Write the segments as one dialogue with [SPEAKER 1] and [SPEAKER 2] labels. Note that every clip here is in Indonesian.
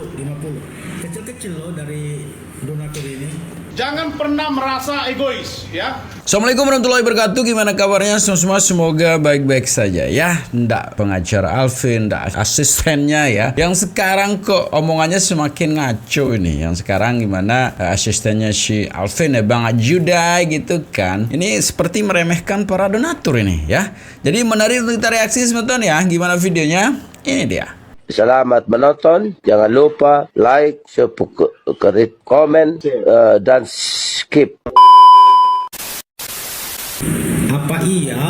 [SPEAKER 1] 50. Kecil-kecil loh dari donatur ini.
[SPEAKER 2] Jangan pernah merasa egois, ya.
[SPEAKER 3] Assalamualaikum warahmatullahi wabarakatuh. Gimana kabarnya semua? Semoga baik-baik saja ya. Ndak pengacara Alvin, ndak asistennya ya. Yang sekarang kok omongannya semakin ngaco ini. Yang sekarang gimana asistennya si Alvin ya, Bang Ajudai gitu kan. Ini seperti meremehkan para donatur ini ya. Jadi menarik untuk kita reaksi sebentar ya. Gimana videonya? Ini dia.
[SPEAKER 4] Selamat menonton, jangan lupa like, subscribe, komen, dan skip.
[SPEAKER 1] Apa iya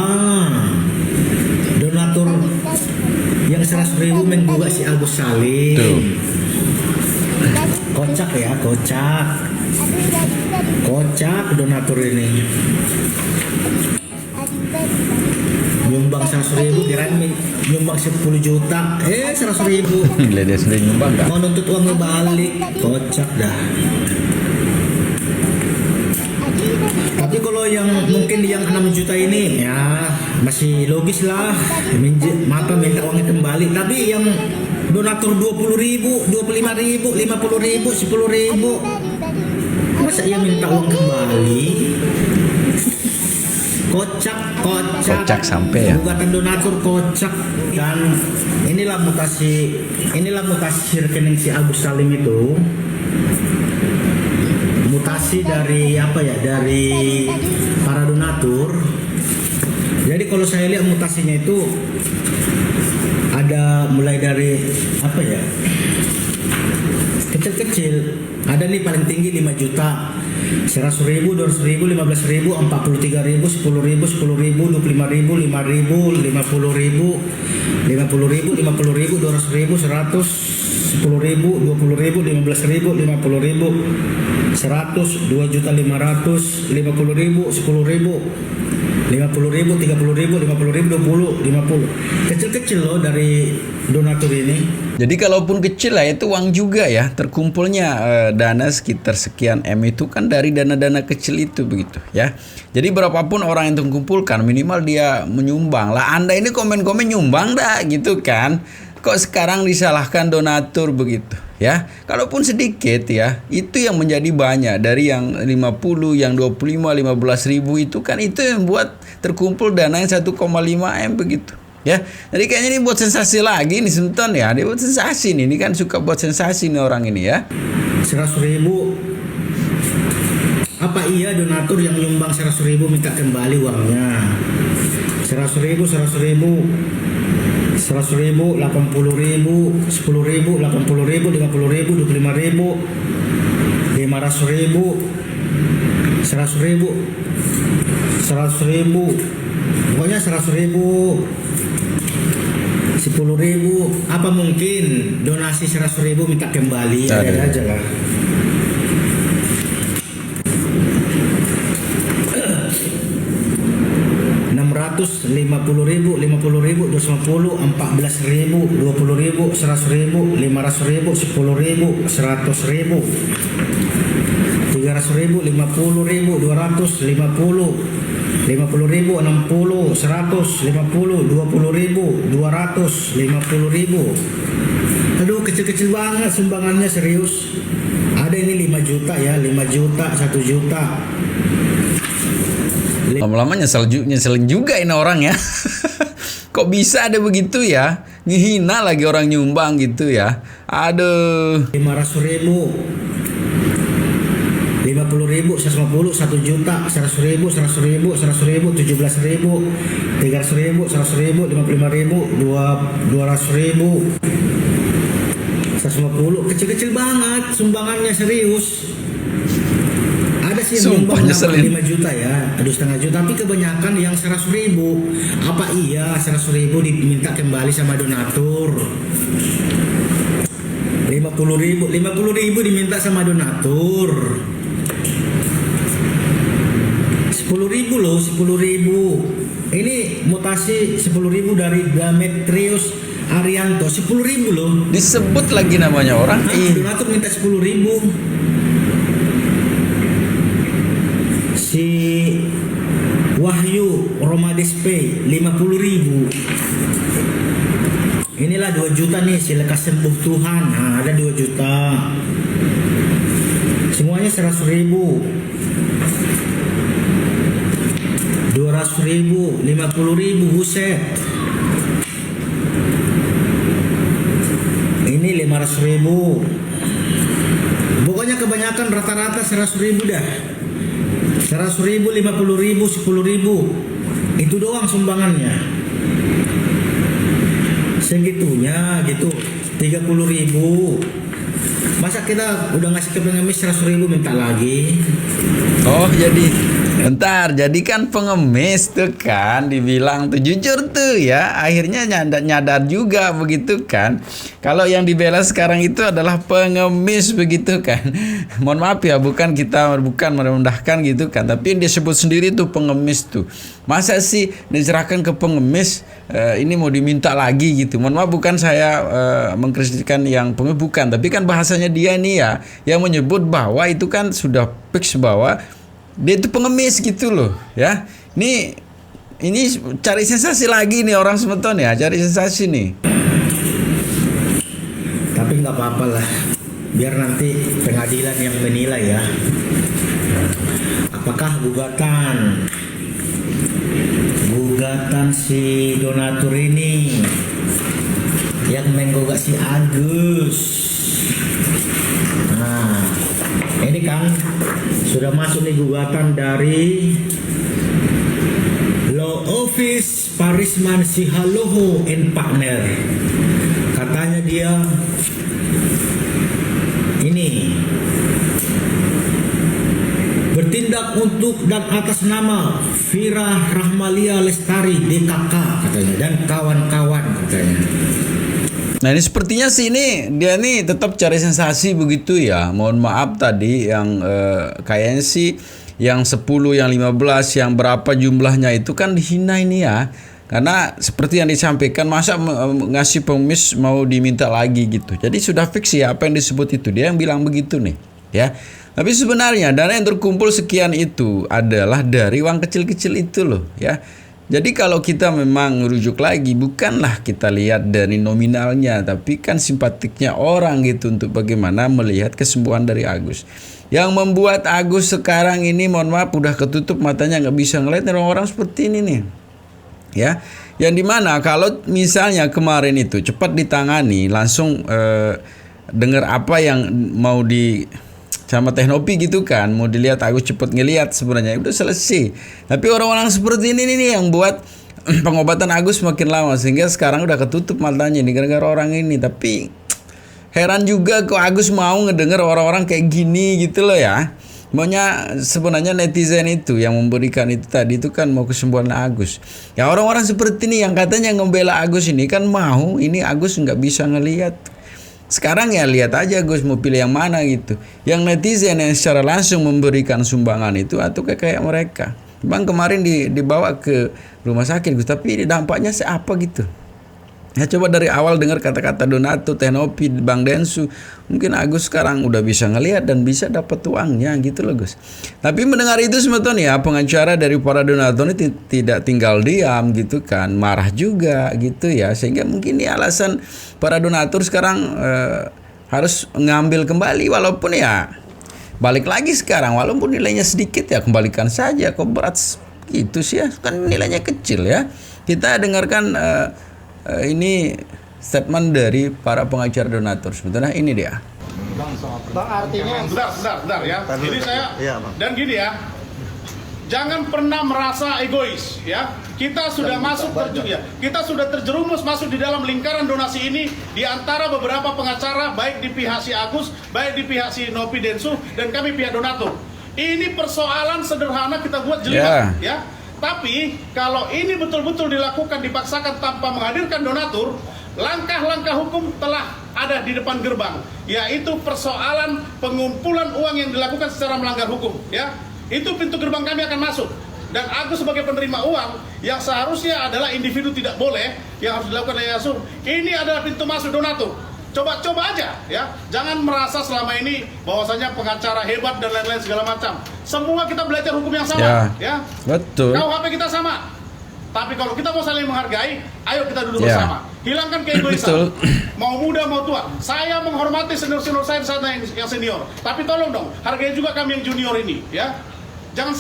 [SPEAKER 1] donatur yang 100.000 menggugat si Agus Salim?
[SPEAKER 3] Tuh.
[SPEAKER 1] Kocak ya, kocak. Kocak donatur ini. Nyumbang 100.000 kirain nyumbang 10 juta 100.000
[SPEAKER 3] Gila, dia sendiri nyumbang gak?
[SPEAKER 1] mau nuntut uangnya balik. Kocak dah. Tapi kalau yang mungkin yang 6 juta ini ya masih logis lah, minta uangnya kembali. Tapi yang donatur 20.000, 25.000, 50.000, 10.000, masa ia minta uang kembali? Kocak
[SPEAKER 3] sampai ya.
[SPEAKER 1] Gugatan donatur kocak. Dan inilah mutasi rekening si Agus Salim itu. Mutasi dari apa ya? Dari para donatur. Jadi kalau saya lihat mutasinya itu ada mulai dari apa ya? Kecil-kecil. Ada nih paling tinggi 5 juta. 100.000, 200.000, 15.000, 43.000, 10.000, 10.000, 25.000, 5.000, 50.000, 50.000, 50.000, 200.000, 100, 10.000, 20.000, 15.000, 50.000, 100, 2.500.000, 50.000, 10.000, 50.000, 30.000, 50.000, 20, 50. Kecil-kecil loh dari donatur ini.
[SPEAKER 3] Jadi kalaupun kecil lah itu uang juga ya. Terkumpulnya dana sekitar sekian M itu kan dari dana-dana kecil itu begitu ya. Jadi berapapun orang yang terkumpulkan minimal dia menyumbang lah. Anda ini komen-komen nyumbang dah gitu kan. Kok sekarang disalahkan donatur begitu ya. Kalaupun sedikit ya, itu yang menjadi banyak. Dari yang 50, yang 25, 15.000 itu kan itu yang buat terkumpul dana yang 1,5 M begitu. Ya, jadi kayaknya ini buat sensasi lagi nih Sultan ya. Dia buat sensasi nih. Ini kan suka buat sensasi nih orang ini ya.
[SPEAKER 1] 100.000. Apa iya donatur yang nyumbang 100.000 minta kembali uangnya? 100.000, 100.000, 100.000, 80.000, 10.000, 80.000, 50.000, 25.000, 500.000, 100.000, 100.000, pokoknya 100.000. 10.000, apa mungkin donasi 100.000 minta kembali? Ada aja lah. Ratus 50.000, 50.000, 250, 14.000, 20.000, 100.000, 500.000, 10.000, 100.000, 300.000, 50.000, 200, 50.000, 60, 100, 50, 20.000, 200, 50.000. Aduh, kecil-kecil banget sumbangannya, serius. Ada ini 5 juta ya, 5 juta, 1 juta.
[SPEAKER 3] Lama-lama nyeselin juga ini orang ya. Kok bisa ada begitu ya? Ngehina lagi orang nyumbang gitu ya. Aduh.
[SPEAKER 1] 500.000, 50.000, 150, 1 juta, 100.000, 100.000, 100.000, 17.000, 300.000, 100.000, 55.000, 200.000, 150. Kecil-kecil banget sumbangannya, serius. Ada sih yang nyumbang 5 juta ya, aduh 0,5 juta, tapi kebanyakan yang 100.000. Apa iya 100.000 diminta kembali sama donatur? 50.000 diminta sama donatur. 10.000 loh, 10.000. Ini mutasi 10.000 dari Demetrius Arianto, 10.000 loh.
[SPEAKER 3] Disebut lagi namanya orang.
[SPEAKER 1] Donatur minta 10.000. Si Wahyu Romadespe 50.000. inilah 2 juta nih, si lekas sembuh Tuhan. Nah, ada 2 juta. Semuanya 100.000. 200.000, 50.000, buset. Ini 500.000. Pokoknya kebanyakan rata-rata 100.000 dah. 100.000, 50.000, 10.000. Itu doang sumbangannya. Segitunya gitu. 30.000. Masa kita udah ngasih ke pengemis 100.000 minta lagi?
[SPEAKER 3] Oh, jadi bentar, jadi kan pengemis tuh kan dibilang tuh jujur tuh ya, akhirnya nyadar juga begitu kan. Kalau yang dibela sekarang itu adalah pengemis begitu kan. Mohon maaf ya, bukan merendahkan gitu kan, tapi yang disebut sendiri tuh pengemis tuh. Masa sih diserahkan ke pengemis ini mau diminta lagi gitu. Mohon maaf, bukan saya mengkritikkan yang pengemis, bukan, tapi kan bahasanya dia nih ya yang menyebut bahwa itu kan sudah fix bahwa dia itu pengemis gitu loh ya. Ini cari sensasi lagi nih orang Semeton ya, cari sensasi nih.
[SPEAKER 1] Tapi nggak apa-apa lah, biar nanti pengadilan yang menilai ya. Apakah gugatan si donatur ini yang menggugat si Agus. Nah, ini kan sudah masuk nih gugatan dari Law Office Parisman Sihaloho and Partner. Katanya dia ini bertindak untuk dan atas nama Vira Rahmalia Lestari DKK katanya dan kawan-kawan katanya.
[SPEAKER 3] Nah, ini sepertinya sih dia nih tetap cari sensasi begitu ya. Mohon maaf tadi yang kayaknya sih yang 10, yang 15, yang berapa jumlahnya itu kan dihina ini ya. Karena seperti yang disampaikan, masa ngasih pengemis mau diminta lagi gitu. Jadi sudah fix ya apa yang disebut itu. Dia yang bilang begitu nih ya. Tapi sebenarnya dana yang terkumpul sekian itu adalah dari uang kecil-kecil itu loh ya. Jadi kalau kita memang rujuk lagi, bukanlah kita lihat dari nominalnya, tapi kan simpatiknya orang gitu untuk bagaimana melihat kesembuhan dari Agus. Yang membuat Agus sekarang ini, mohon maaf, udah ketutup matanya, nggak bisa ngeliat orang-orang seperti ini nih. Ya, yang dimana kalau misalnya kemarin itu cepat ditangani, langsung dengar apa yang mau sama Teknopi gitu kan, mau dilihat Agus cepet ngelihat, sebenarnya udah selesai. Tapi orang-orang seperti ini nih yang buat pengobatan Agus makin lama, sehingga sekarang udah ketutup matanya nih gara-gara orang ini. Tapi heran juga kok Agus mau ngedenger orang-orang kayak gini gitu loh ya. Maunya sebenarnya netizen itu yang memberikan itu tadi itu kan mau kesembuhan Agus. Ya orang-orang seperti ini yang katanya ngebela Agus ini kan mau ini Agus nggak bisa ngelihat. Sekarang ya lihat aja Gus mau pilih yang mana gitu. Yang netizen yang secara langsung memberikan sumbangan itu atau kayak mereka. Bang kemarin dibawa ke rumah sakit Gus, tapi dampaknya apa gitu. Ya coba dari awal dengar kata-kata Donato, Teknopi, Bang Densu, mungkin Agus sekarang udah bisa ngelihat dan bisa dapat uangnya gitu loh Gus. Tapi mendengar itu sebetulnya pengacara dari para donatur ini tidak tinggal diam gitu kan, marah juga gitu ya, sehingga mungkin ini alasan para donatur sekarang harus ngambil kembali, walaupun ya balik lagi sekarang walaupun nilainya sedikit ya kembalikan saja, kok berat gitu sih ya, kan nilainya kecil ya. Kita dengarkan ini statement dari para pengacara donatur. Sebetulnya ini dia.
[SPEAKER 2] Bang artinya bentar ya. Jadi saya dan gini ya. Jangan pernah merasa egois ya. Kita sudah kita sudah terjerumus masuk di dalam lingkaran donasi ini di antara beberapa pengacara, baik di pihak si Agus, baik di pihak si Nopi Densu, dan kami pihak donatur. Ini persoalan sederhana kita buat jelimet ya. Tapi kalau ini betul-betul dilakukan, dipaksakan tanpa menghadirkan donatur, langkah-langkah hukum telah ada di depan gerbang, yaitu persoalan pengumpulan uang yang dilakukan secara melanggar hukum ya. Itu pintu gerbang kami akan masuk. Dan Agus sebagai penerima uang yang seharusnya adalah individu tidak boleh, yang harus dilakukan oleh Yasur, ini adalah pintu masuk donatur. Coba aja ya, jangan merasa selama ini bahwasanya pengacara hebat dan lain-lain segala macam. Semua kita belajar hukum yang sama ya.
[SPEAKER 3] Betul.
[SPEAKER 2] KUHP kita sama. Tapi kalau kita mau saling menghargai, ayo kita duduk bersama. Hilangkan keegoisan. Mau muda mau tua. Saya menghormati senior-senior saya di sana yang senior. Tapi tolong dong, hargai juga kami yang junior ini, ya. Jangan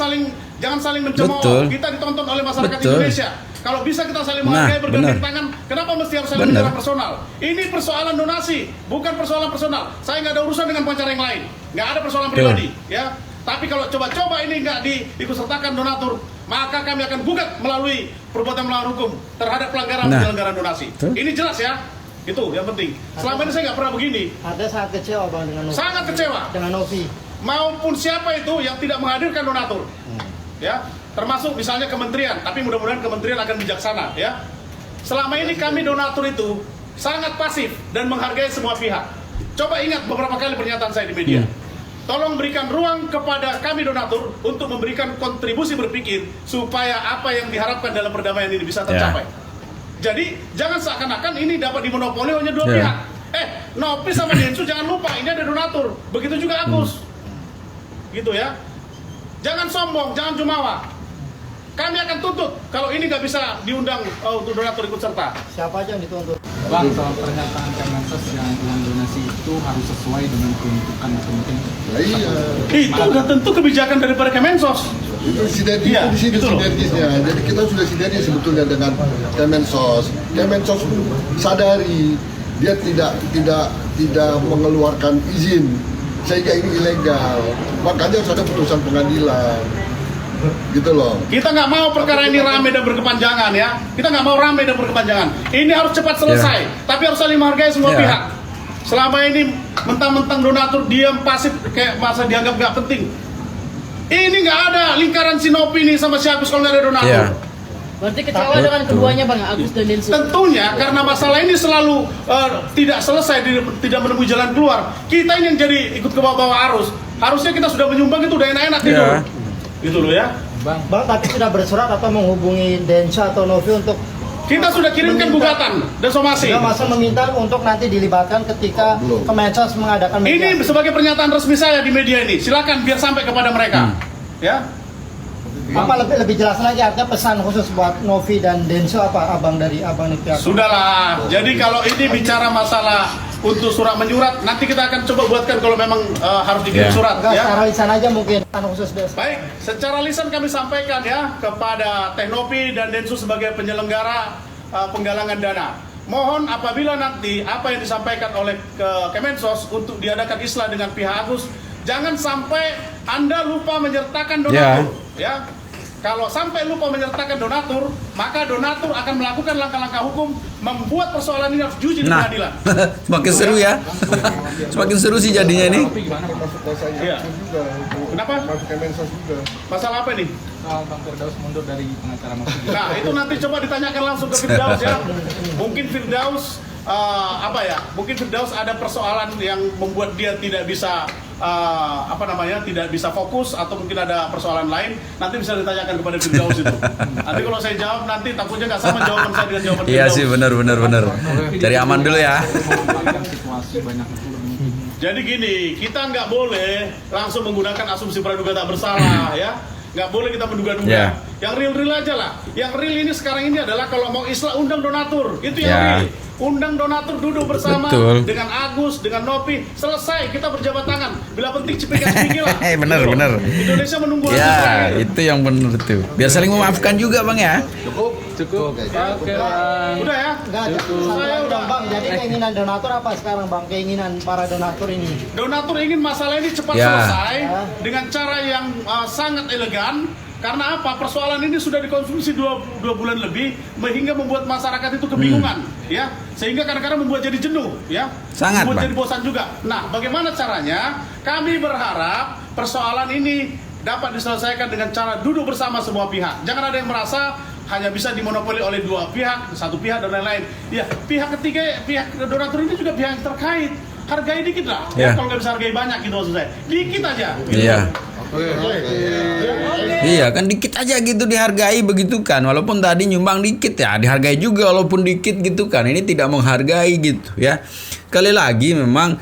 [SPEAKER 2] saling mencemooh. Kita ditonton oleh masyarakat Indonesia. Kalau bisa kita saling menghargai, bergandeng tangan. Kenapa mesti harus saling menyerang personal? Ini persoalan donasi, bukan persoalan personal. Saya nggak ada urusan dengan pengacara yang lain. Nggak ada persoalan pribadi, ya. Tapi kalau coba-coba ini nggak diikutsertakan donatur, maka kami akan gugat melalui perbuatan melawan hukum terhadap pelanggaran penyelenggaraan donasi. Ini jelas ya, itu yang penting. Selama ini saya nggak pernah begini.
[SPEAKER 5] Ada sangat kecewa Bang dengan Novi.
[SPEAKER 2] Sangat kecewa.
[SPEAKER 5] Dengan Novi.
[SPEAKER 2] Maupun siapa itu yang tidak menghadirkan donatur, ya, termasuk misalnya kementerian. Tapi mudah-mudahan kementerian akan bijaksana, ya. Selama ini kami donatur itu sangat pasif dan menghargai semua pihak. Coba ingat beberapa kali pernyataan saya di media. Tolong berikan ruang kepada kami donatur untuk memberikan kontribusi berpikir supaya apa yang diharapkan dalam perdamaian ini bisa tercapai. Jadi jangan seakan-akan ini dapat dimonopoli hanya dua pihak. Nopi sama Densu jangan lupa ini ada donatur. Begitu juga Agus. Gitu ya. Jangan sombong, jangan jumawa. Kami akan tuntut kalau ini nggak bisa diundang untuk donatur ikut serta.
[SPEAKER 5] Siapa aja yang dituntut?
[SPEAKER 6] Bang, soal pernyataan Kemensos yang uang donasi itu harus sesuai dengan peruntukan atau mungkin
[SPEAKER 2] itu udah tentu kebijakan daripada Kemensos.
[SPEAKER 7] Itu sinergi di sini sinergisnya. Jadi kita sudah sinergi sebetulnya dengan Kemensos. Kemensos sadari dia tidak mengeluarkan izin sehingga ini ilegal. Makanya harus ada putusan pengadilan. Gitu loh.
[SPEAKER 2] Kita nggak mau perkara ini ramai dan berkepanjangan ya. Kita nggak mau ramai dan berkepanjangan. Ini harus cepat selesai. Tapi harus saling menghargai semua pihak. Selama ini mentang-mentang donatur diam pasif kayak masa dianggap nggak penting. Ini nggak ada lingkaran Sinopi ini sama si Agus kalau nggak ada donatur.
[SPEAKER 8] Berarti kecewa dengan keduanya Bang, Agus dan Densu.
[SPEAKER 2] Tentunya karena masalah ini selalu tidak selesai, tidak menemui jalan keluar. Kita ini yang jadi ikut ke bawah arus. Harusnya kita sudah menyumbang itu udah enak-enak gitu. Gitu loh ya.
[SPEAKER 5] Bang, tapi sudah bersurat atau menghubungi Densa atau Novi untuk
[SPEAKER 2] kita sudah kirimkan gugatan dan somasi.
[SPEAKER 5] Sudah masa meminta untuk nanti dilibatkan ketika Kemensos mengadakan
[SPEAKER 2] media. Ini sebagai pernyataan resmi saya di media ini. Silakan biar sampai kepada mereka. Ya.
[SPEAKER 5] Apa lebih jelas lagi artinya pesan khusus buat Novi dan Denso apa abang nih pihak?
[SPEAKER 2] Sudahlah. Jadi kalau ini bicara masalah untuk surat menyurat, nanti kita akan coba buatkan kalau memang harus dikirim surat.
[SPEAKER 5] Enggak,
[SPEAKER 2] ya.
[SPEAKER 5] secara lisan aja mungkin pesan khusus Denso.
[SPEAKER 2] Baik, secara lisan kami sampaikan ya kepada Teknopi dan Densus sebagai penyelenggara penggalangan dana. Mohon apabila nanti apa yang disampaikan oleh Kemensos untuk diadakan islah dengan pihak Agus, jangan sampai Anda lupa menyertakan donatur. Ya. Kalau sampai lupa menyertakan donatur, maka donatur akan melakukan langkah-langkah hukum membuat persoalan ini harus diuji di pengadilan.
[SPEAKER 3] Semakin seru ya. Semakin seru sih jadinya ini.
[SPEAKER 2] Iya. Kenapa? Masalah apa nih?
[SPEAKER 6] Bang Firdaus mundur dari pengacara Mas.
[SPEAKER 2] Nah, itu nanti coba ditanyakan langsung ke Firdaus ya. Mungkin Firdaus mungkin Firdaus ada persoalan yang membuat dia tidak bisa tidak bisa fokus atau mungkin ada persoalan lain, nanti bisa ditanyakan kepada Firdaus itu. Nanti kalau saya jawab nanti takutnya nggak sama jawaban saya dengan jawaban Firdaus.
[SPEAKER 3] Iya sih, benar. Cari aman dulu ya.
[SPEAKER 2] Jadi gini, kita nggak boleh langsung menggunakan asumsi praduga tak bersalah ya. Nggak boleh kita menduga-duga. Yang real aja lah. Yang real ini sekarang ini adalah kalau mau islah undang donatur. Itu yang real. Undang donatur duduk bersama dengan Agus, dengan Nopi, selesai kita berjabat tangan. Bila penting cipika-cipiki lah.
[SPEAKER 3] Benar.
[SPEAKER 2] Indonesia menunggu hasil
[SPEAKER 3] Ya,
[SPEAKER 2] terakhir.
[SPEAKER 3] itu yang benar tuh. Biar saling memaafkan juga Bang ya.
[SPEAKER 6] Cukup. Oke, Bang.
[SPEAKER 2] Udah ya?
[SPEAKER 5] Enggak ada. Saya udah Bang. Jadi keinginan donatur apa sekarang Bang? Keinginan para donatur ini?
[SPEAKER 2] Donatur ingin masalah ini cepat selesai dengan cara yang sangat elegan. Karena apa? Persoalan ini sudah dikonsumsi dua bulan lebih, sehingga membuat masyarakat itu kebingungan, ya. Sehingga kadang-kadang membuat jadi jenuh, ya.
[SPEAKER 3] Sangat,
[SPEAKER 2] membuat
[SPEAKER 3] Bang.
[SPEAKER 2] jadi bosan juga. Nah, bagaimana caranya? Kami berharap persoalan ini dapat diselesaikan dengan cara duduk bersama semua pihak. Jangan ada yang merasa hanya bisa dimonopoli oleh dua pihak, satu pihak dan lain-lain. Ya, pihak ketiga, pihak donatur ini juga pihak yang terkait. Hargai dikit lah. Ya, kalau nggak bisa hargai banyak gitu maksud saya. Dikit aja. Gitu.
[SPEAKER 3] Iya. Iya kan dikit aja gitu dihargai begitu kan. Walaupun tadi nyumbang dikit ya dihargai juga walaupun dikit gitu kan. Ini tidak menghargai gitu ya. Sekali lagi memang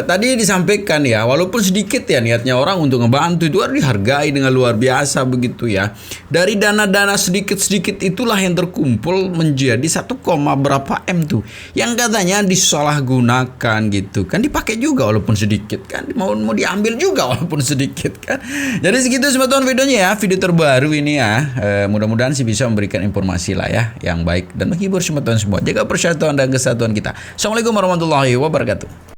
[SPEAKER 3] tadi disampaikan ya, walaupun sedikit ya niatnya orang untuk ngebantu itu harus dihargai dengan luar biasa begitu ya. Dari dana-dana sedikit-sedikit itulah yang terkumpul menjadi 1, berapa M tuh, yang katanya disalahgunakan gitu kan, dipakai juga walaupun sedikit kan, mau diambil juga walaupun sedikit kan. Jadi segitu teman-teman videonya ya, video terbaru ini ya. Mudah-mudahan sih bisa memberikan informasi lah ya yang baik dan menghibur teman-teman semua. Jaga persatuan dan kesatuan kita. Assalamualaikum warahmatullahi wabarakatuh.